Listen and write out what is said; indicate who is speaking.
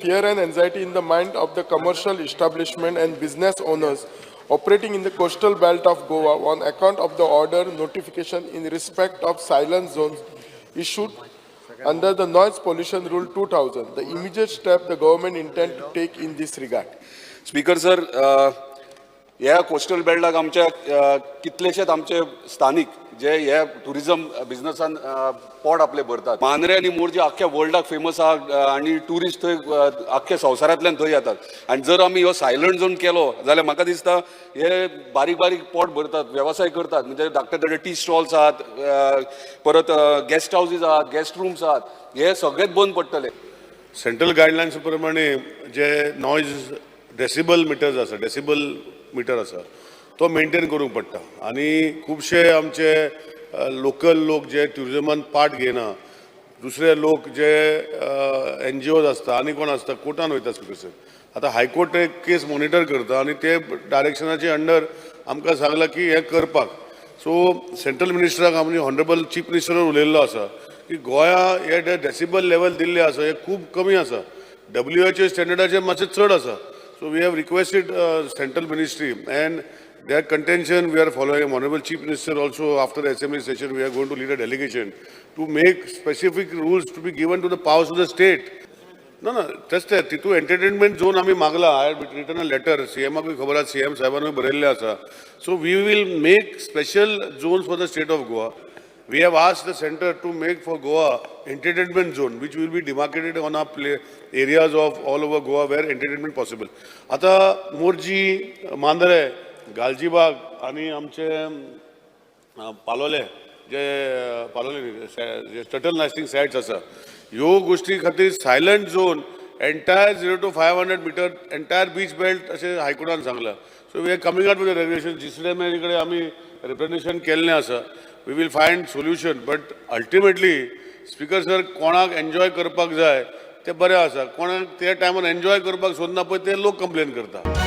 Speaker 1: fear and anxiety in the mind of the commercial establishment and business owners operating in the coastal belt of Goa on account of the order notification in respect of silent zones issued under the Noise Pollution Rule 2000. The immediate step the government intend to take in this regard.
Speaker 2: Speaker sir, ह्या coastal बेल्टाक आमच्या कितलेशेच आमचे स्थानिक जे ह्या tourism बिझनसान पोट आपले भरतात. मांद्रे आनी मोरजे आख्ख्या वर्ल्डाक फेमस आहा आनी टुरिस्ट थंय आख्ख्या संवसारांतल्यान थंय येतात. आनी जर आमी हो सायलंट झोन केलो जाल्यार म्हाका दिसता हे बारीक बारीक पोट भरतात, वेवसाय करतात. म्हणजे धाकटे धाकटे टी स्टॉल्स आहात, परत गेस्ट हाऊसीस आहात, गेस्ट रूम्स आहात, हे सगळेच बंद पडटले.
Speaker 3: सेंट्रल गायडलायन्स प्रमाणे जे नॉयज डेसिबल मीटर आसा तो मेंटेन करूंक पडटा. आनी खुबशे आमचे लोकल लोक जे ट्युरिजमान पार्ट घेयना, दुसरे लोक जे NGOज आसता आनी कोण आसता कोर्टान वयता स्पीकर. आतां हायकोर्ट एक केस मॉनिटर करता आनी ते डायरेक्शनाचे अंडर आमकां सांगलां की हे करपाक. सो सेंट्रल मिनिस्टराक आमी ऑनरेबल चीफ मिनिस्टरान उलयल्लो आसा की गोंया हे डेसिबल लेवल दिल्ले आसा हे खूब कमी आसा, WHO स्टँडर्डाचेर मातशें चड आसा. So we have requested Central Ministry and their contention we are following. Honorable Chief Minister also after the assembly session we are going to lead a delegation to make specific rules to be given to the powers of the state. No, just तितू entertainment zone आम्ही मागला. I have written a letter. CM को खबर आहे, CM साहेबांनी बरेल्ले आसा. So we will make special zones for the state of Goa. We have asked the center to make for Goa entertainment zone, which will be demarcated on our areas of all over Goa where entertainment possible. आता मोरजी, मांद्रे, गालजीबाग आणि आमचे पालोले जे Tuttle nesting sites आसा, ह्यो गोष्टी खातीर silent zone entire 0 to 500 metre entire beach belt अशें हायकोर्टान सांगला. So we are coming out with regulation. GCDMA कडेन आमी रिप्रेझेंटेशन केल्लें आसा. We will find solution, but ultimately, Speaker sir, कोणाक एन्जॉय करपाक जाय ते बरें आसा, कोणाक त्या टायमार एन्जॉय करपाक सोदना पळय ते लोक कंप्लेन करता.